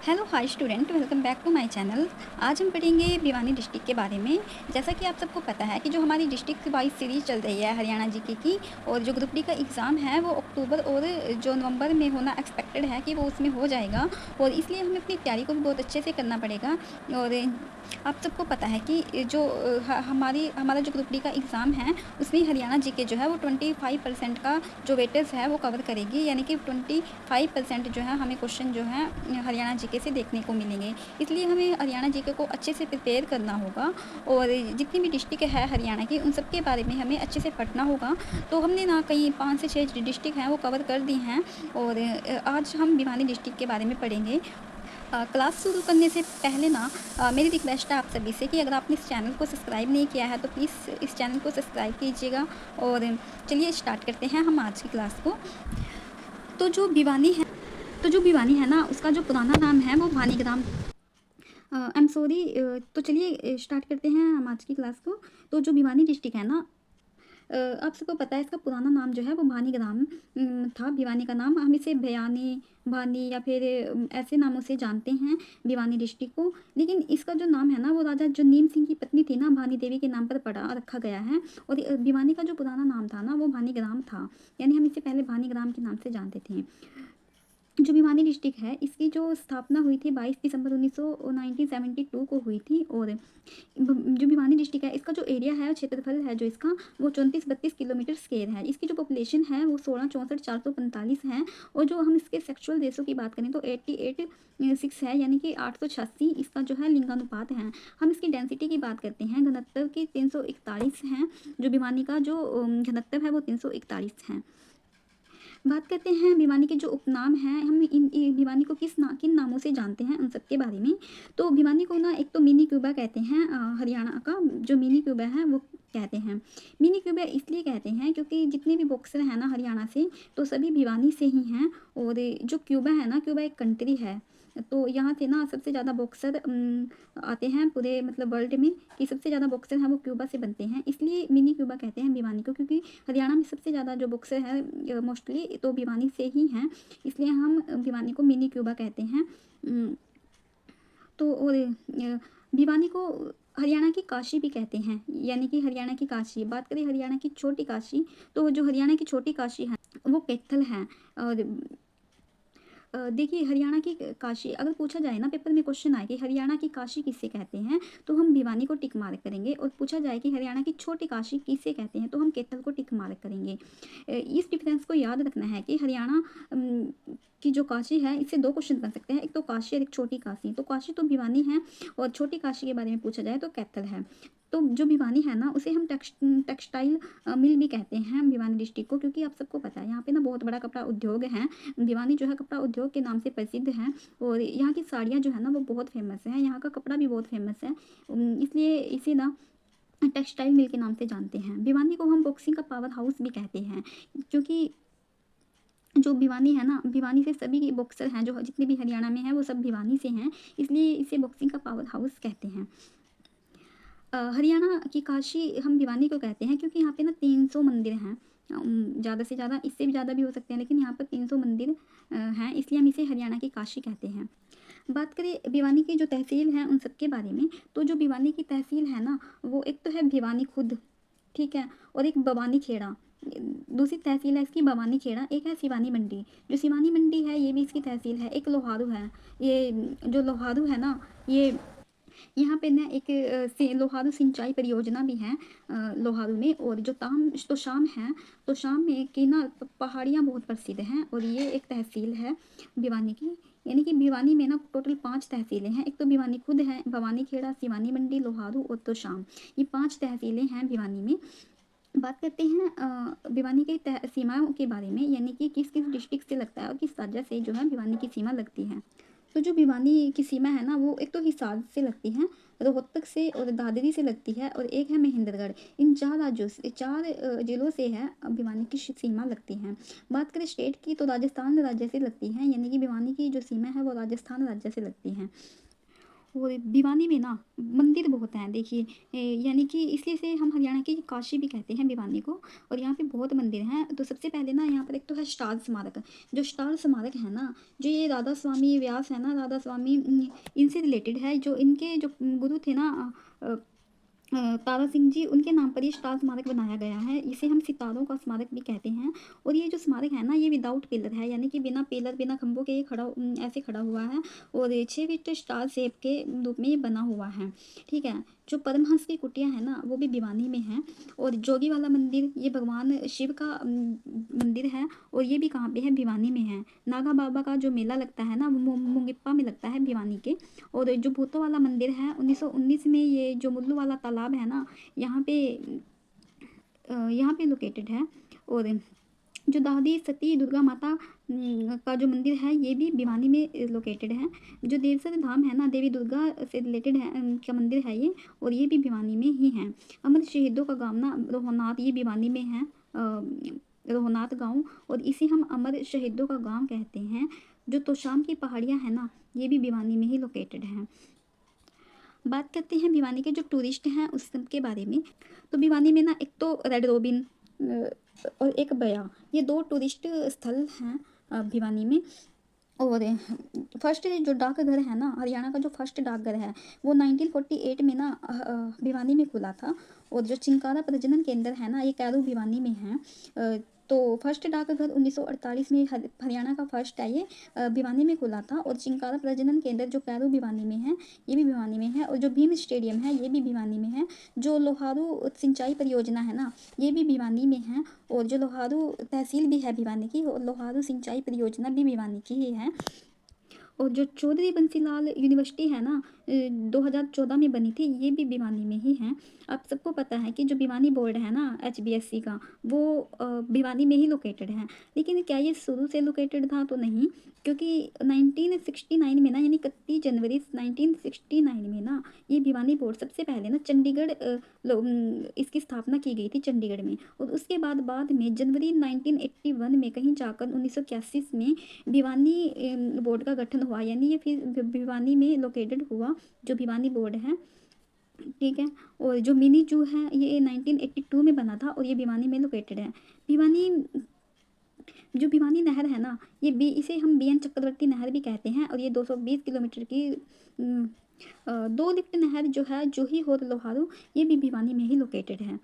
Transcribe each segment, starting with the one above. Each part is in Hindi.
Hello hi student, welcome back to my channel. आज हम पढ़ेंगे भिवानी डिस्ट्रिक्ट के बारे में। जैसा कि आप सबको पता है कि जो हमारी डिस्ट्रिक्ट वाइज सीरीज़ चल रही है हरियाणा जीके की, और जो ग्रुप डी का एग्ज़ाम है वो अक्टूबर और जो नवंबर में होना एक्सपेक्टेड है कि वो उसमें हो जाएगा, और इसलिए हमें अपनी तैयारी को भी बहुत अच्छे से करना पड़ेगा। और आप सबको पता है कि जो हमारा जो ग्रुप डी का एग्ज़ाम है उसमें हरियाणा जीके जो है वो 25% का जो वेटेज है वो कवर करेगी, यानी कि 25% जो है हमें क्वेश्चन जो है हरियाणा जीके से देखने को मिलेंगे। इसलिए हमें हरियाणा जीके को अच्छे से प्रिपेयर करना होगा, और जितनी भी डिस्ट्रिक्ट है हरियाणा की उन सब के बारे में हमें अच्छे से पढ़ना होगा। तो हमने ना कहीं 5 से 6 डिस्ट्रिक्ट हैं वो कवर कर दी हैं, और आज हम भिवानी डिस्ट्रिक्ट के बारे में पढ़ेंगे। क्लास शुरू करने से पहले ना मेरी रिक्वेस्ट है आप सभी से कि अगर आपने इस चैनल को सब्सक्राइब नहीं किया है तो प्लीज़ इस चैनल को सब्सक्राइब कीजिएगा। और चलिए स्टार्ट करते हैं हम आज की क्लास को। तो जो भिवानी है तो जो भिवानी है ना उसका जो पुराना नाम है वो भानीग्राम। I am sorry. तो चलिए स्टार्ट करते हैं हम आज की क्लास को। तो जो भिवानी डिस्ट्रिक्ट है ना, आप सबको पता है इसका पुराना नाम जो है वो भानीग्राम था। भिवानी का नाम हम इसे भयानी, भानी या फिर ऐसे नामों से जानते हैं भिवानी डिस्ट्रिक्ट को। लेकिन इसका जो नाम है ना वो राजा जो नीम सिंह की पत्नी थी ना भानी देवी के नाम पर पड़ा रखा गया है। और भिवानी का जो पुराना नाम था ना वो भानीग्राम था, यानी हम इसे पहले भानीग्राम के नाम से जानते थे। जो भिवानी डिस्ट्रिक्ट है इसकी जो स्थापना हुई थी 22 दिसंबर 1972 को हुई थी। और जो भिवानी डिस्ट्रिक्ट है इसका जो एरिया है, क्षेत्रफल है जो इसका, वो 34-32 किलोमीटर स्क्वायर है। इसकी जो पॉपुलेशन है वो 16-64-445 है। और जो हम इसके सेक्सुअल रेशो की बात करें तो 88:6 है, यानी कि 886 इसका जो है लिंगानुपात है। हम इसकी डेंसिटी की बात करते हैं घनत्व की 341 है। जो भिवानी का जो घनत्व है वो 341 है। बात करते हैं भिवानी के जो उपनाम हैं, हम इन भिवानी को किन नामों से जानते हैं उन सब के बारे में। तो भिवानी को ना एक तो मिनी क्यूबा कहते हैं, हरियाणा का जो मिनी क्यूबा है वो कहते हैं। मिनी क्यूबा इसलिए कहते हैं क्योंकि जितने भी बॉक्सर हैं ना हरियाणा से तो सभी भिवानी से ही हैं। और जो क्यूबा है ना, क्यूबा एक कंट्री है, तो यहाँ से ना सबसे ज़्यादा बॉक्सर आते हैं पूरे मतलब वर्ल्ड में, कि सबसे ज़्यादा बॉक्सर हैं वो क्यूबा से बनते हैं, इसलिए मिनी क्यूबा कहते हैं भिवानी को। क्योंकि हरियाणा में सबसे ज़्यादा जो बॉक्सर है मोस्टली तो भिवानी से ही हैं, इसलिए हम भिवानी को मिनी क्यूबा कहते हैं। अम, तो और भिवानी को हरियाणा की काशी भी कहते हैं, यानी कि हरियाणा की काशी। बात करें हरियाणा की छोटी काशी, तो जो हरियाणा की छोटी काशी है वो कैथल है। और देखिए हरियाणा की काशी अगर पूछा जाए ना, पेपर में क्वेश्चन आए कि हरियाणा की काशी किसे कहते हैं, तो हम भिवानी को टिक मार्क करेंगे। और पूछा जाए कि हरियाणा की छोटी काशी किसे कहते हैं तो हम कैथल को टिक मार्क करेंगे। इस डिफरेंस को याद रखना है कि हरियाणा की जो काशी है इससे दो क्वेश्चन बन सकते हैं, एक तो काशी और एक छोटी काशी। तो काशी तो भिवानी है, और छोटी काशी के बारे में पूछा जाए तो कैथल है। तो जो भिवानी है ना उसे हम टेक्सटाइल मिल भी कहते हैं भिवानी डिस्ट्रिक्ट को, क्योंकि आप सबको पता है यहाँ पे ना बहुत बड़ा कपड़ा उद्योग है। भिवानी जो है कपड़ा उद्योग के नाम से प्रसिद्ध है, और यहाँ की साड़ियाँ जो है ना वो बहुत फेमस है, यहाँ का कपड़ा भी बहुत फेमस है। इसलिए इसे ना टेक्सटाइल मिल के नाम से जानते हैं। भिवानी को हम बॉक्सिंग का पावर हाउस भी कहते हैं, क्योंकि जो भिवानी है ना, भिवानी से सभी बॉक्सर हैं जो जितने भी हरियाणा में हैं वो सब भिवानी से हैं, इसलिए इसे बॉक्सिंग का पावर हाउस कहते हैं। हरियाणा की काशी हम भिवानी को कहते हैं क्योंकि यहाँ पे ना 300 मंदिर हैं। ज़्यादा से ज़्यादा, इससे भी ज़्यादा भी हो सकते हैं, लेकिन यहाँ पर 300 मंदिर हैं, इसलिए हम इसे हरियाणा की काशी कहते हैं। बात करें भिवानी की जो तहसील हैं उन सब के बारे में, तो जो भिवानी की तहसील है ना वो एक तो है भिवानी खुद, ठीक है, और एक बवानी खेड़ा। दूसरी तहसील है इसकी बवानी खेड़ा। एक है सिवानी मंडी, जो सिवानी मंडी है ये भी इसकी तहसील है। एक लोहारू है, ये जो लोहारू है ना, ये यहाँ पे ना एक लोहारू सिंचाई परियोजना भी है लोहारू में। और जो तो शाम है, तो शाम में की ना पहाड़ियाँ बहुत प्रसिद्ध हैं, और ये एक तहसील है भिवानी की। यानी कि भिवानी में ना टोटल 5 तहसीलें हैं, एक तो भिवानी खुद है, भवानी खेड़ा, सिवानी मंडी, लोहारू और तो शाम, ये 5 तहसीलें हैं भिवानी में। बात करते हैं भिवानी की सीमाओं के बारे में, यानी कि किस किस डिस्ट्रिक्ट से लगता है और किस राज्य से जो है भिवानी की सीमा लगती है। तो जो भिवानी की सीमा है ना वो एक तो हिसार से लगती है, रोहतक से और दादरी से लगती है, और एक है महेंद्रगढ़। इन 4 राज्यों से, 4 जिलों से है भिवानी की सीमा लगती है। बात करें स्टेट की तो राजस्थान राज्य से लगती है, यानी कि भिवानी की जो सीमा है वो राजस्थान राज्य से लगती है। और भिवानी में ना मंदिर बहुत हैं देखिए, यानी कि इसलिए से हम हरियाणा की काशी भी कहते हैं भिवानी को। और यहाँ पे बहुत मंदिर हैं। तो सबसे पहले ना यहाँ पर एक तो है स्टार स्मारक। जो स्टार स्मारक है ना, जो ये राधा स्वामी व्यास है ना, राधा स्वामी इनसे रिलेटेड है। जो इनके जो गुरु थे ना तारा सिंह जी, उनके नाम पर ये स्टार स्मारक बनाया गया है। इसे हम सितारों का स्मारक भी कहते हैं। और ये जो स्मारक है ना, ये विदाउट पिलर है, यानी कि बिना पिलर बिना खंभों के ये ऐसे खड़ा हुआ है। और 6 फीट स्टार शेप के रूप में ये बना हुआ है। ठीक है। जो परमहंस की कुटिया है ना, वो भी भिवानी में है। और जोगी वाला मंदिर, ये भगवान शिव का मंदिर है। और ये भी कहाँ पे है? भिवानी में है। नागा बाबा का जो मेला लगता है ना, वो मुंगिप्पा में लगता है भिवानी के। और जो भूतों वाला मंदिर है, 1919 में ये जो मुल्लू वाला तालाब है ना, यहाँ पे लोकेटेड है। और जो दादी सती दुर्गा माता का जो मंदिर है, ये भी भिवानी में लोकेटेड है। जो देवसर धाम है ना, देवी दुर्गा से रिलेटेड है का मंदिर है ये। और ये भी भिवानी में ही है। अमर शहीदों का गाँव ना रोहनाथ, ये भिवानी में है। रोहनाथ गाँव, और इसे हम अमर शहीदों का गाँव कहते हैं। जो तोशाम की पहाड़ियाँ हैं ना, ये भी भिवानी में ही लोकेटेड हैं। बात करते हैं भिवानी के जो टूरिस्ट हैं उस सब के बारे में। तो भिवानी में ना एक तो रेड रोबिन और एक बया, ये 2 टूरिस्ट स्थल हैं भिवानी में। और फर्स्ट जो डाकघर है ना, हरियाणा का जो फर्स्ट डाकघर है, वो 1948 में ना भिवानी में खुला था। और जो चिंकारा प्रजनन केंद्र है ना, ये कैरू भिवानी में है। तो फर्स्ट डाकघर 1948 में हरियाणा का फर्स्ट है ये, भिवानी में खुला था। और चिंकारा प्रजनन केंद्र जो कैरू भिवानी में है, ये भी भिवानी में है। और जो भीम स्टेडियम है, ये भी भिवानी में है। जो लोहारू सिंचाई परियोजना है ना, ये भी भिवानी में है। और जो लोहारू तहसील भी है भिवानी की, और लोहारू सिंचाई परियोजना भी भिवानी की ही है। और जो चौधरी बंसीलाल यूनिवर्सिटी है ना, 2014 में बनी थी, ये भी भिवानी में ही है। आप सबको पता है कि जो भिवानी बोर्ड है ना HBSC का, वो भिवानी में ही लोकेटेड है। लेकिन क्या ये शुरू से लोकेटेड था? तो नहीं, क्योंकि 1969 में ना, यानी 31 जनवरी 1969 में ना, ये भिवानी बोर्ड सबसे पहले ना चंडीगढ़ इसकी स्थापना की गई थी चंडीगढ़ में। और उसके बाद में जनवरी 1981 में कहीं जाकर 1981 में भिवानी बोर्ड का गठन हुआ, यानी ये फिर भिवानी में लोकेटेड हुआ जो भिवानी बोर्ड है। ठीक है। और जो मिनी जू है, ये 1982 में बना था, और ये भिवानी में लोकेटेड है। भिवानी जो भिवानी नहर है ना, इसे हम BN चक्रवर्ती नहर भी कहते हैं। और ये 220 किलोमीटर की 2 लिफ्ट नहर जो है, जूही और लोहारू, ये भी भिवानी में ही लोकेटेड है।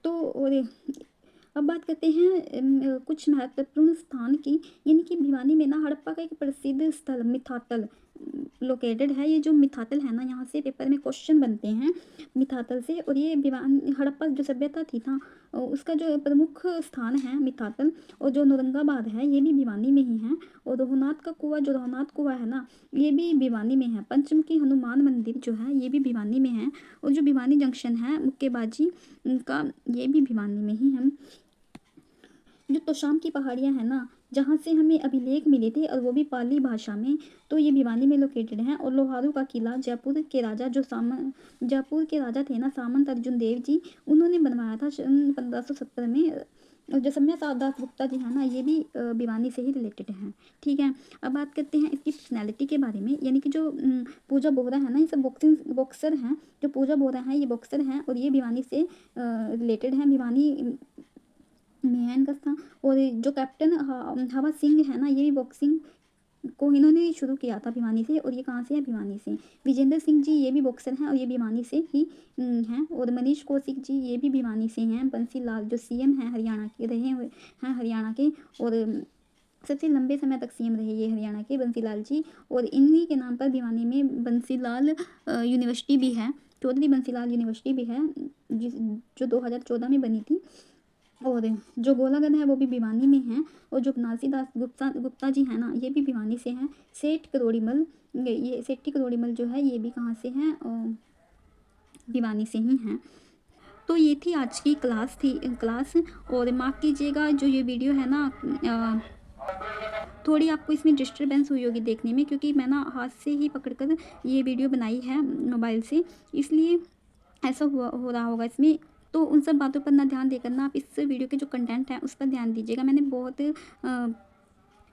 तो और अब बात करते हैं कुछ महत्वपूर्ण स्थान की, यानी कि भिवानी में ना हड़प्पा का एक प्रसिद्ध स्थल मिथातल लोकेटेड है। ये जो मिथातल है ना, यहाँ से पेपर में क्वेश्चन बनते हैं मिथातल से। और ये हड़प्पा जो सभ्यता थी ना, उसका जो प्रमुख स्थान है मिथातल। और जो औरंगाबाद है, ये भी भिवानी में ही है। और रोहनाथ का कुआं, जो रोहनाथ कुआं है ना, ये भी भिवानी में है। पंचमुखी हनुमान मंदिर जो है, ये भी भिवानी में है। और जो भिवानी जंक्शन है मुक्केबाजी का, ये भी भिवानी में ही है। जो तोशाम की पहाड़ियाँ हैं ना, जहाँ से हमें अभिलेख मिले थे, और वो भी पाली भाषा में, तो ये भिवानी में लोकेटेड हैं। और लोहारू का किला जयपुर के राजा जयपुर के राजा थे ना, सामंत अर्जुन देव जी, उन्होंने बनवाया था 1570 में। और जो सम्या दास गुप्ता जी हैं ना, ये भी भिवानी से ही रिलेटेड हैं। ठीक है। अब बात करते हैं इसकी पर्सनैलिटी के बारे में, यानी कि जो पूजा बोहरा है ना, ये सब बॉक्सर हैं। जो पूजा बोहरा हैं, ये बॉक्सर हैं, और ये भिवानी से रिलेटेड हैं, भिवानी में है इनका स्थान। और जो कैप्टन हवा सिंह है ना, ये भी बॉक्सिंग को इन्होंने शुरू किया था भिवानी से। और ये कहाँ से है? भिवानी से। विजेंद्र सिंह जी, ये भी बॉक्सर हैं, और ये भिवानी से ही हैं। और मनीष कौशिक जी, ये भी भिवानी से हैं। बंसी लाल जो CM हैं हरियाणा के, रहे हुए हैं हरियाणा के, और सबसे लंबे समय तक CM रहे ये हरियाणा के बंसीलाल जी। और इन्हीं के नाम पर भिवानी में बंसीलाल यूनिवर्सिटी भी है, चौधरी बंसीलाल यूनिवर्सिटी भी है, जो 2014 में बनी थी। और जो गोलागढ़ है, वो भी भिवानी में है। और जो बनारसी दास गुप्ता जी हैं ना, ये भी भिवानी से हैं। सेठ करोड़ीमल, ये सेठी करोड़ीमल जो है, ये भी कहाँ से हैं? भिवानी से ही हैं। तो ये थी आज की क्लास। और माफ़ कीजिएगा, जो ये वीडियो है ना, थोड़ी आपको इसमें डिस्टर्बेंस हुई होगी देखने में, क्योंकि मैं ना हाथ से ही पकड़कर ये वीडियो बनाई है मोबाइल से, इसलिए ऐसा हो रहा होगा इसमें। तो उन सब बातों पर ना ध्यान देकर ना, आप इस वीडियो के जो कंटेंट है उस पर ध्यान दीजिएगा। मैंने बहुत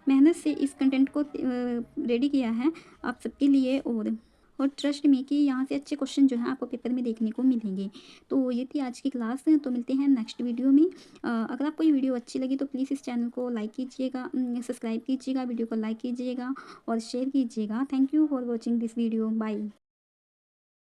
मेहनत से इस कंटेंट को रेडी किया है आप सबके लिए। और और ट्रस्ट मी कि यहाँ से अच्छे क्वेश्चन जो हैं आपको पेपर में देखने को मिलेंगे। तो ये थी आज की क्लास, तो मिलते हैं नेक्स्ट वीडियो में। अगर आपको ये वीडियो अच्छी लगी तो प्लीज़ इस चैनल को लाइक कीजिएगा, सब्सक्राइब कीजिएगा, वीडियो को लाइक कीजिएगा और शेयर कीजिएगा। Thank you for watching this video. Bye.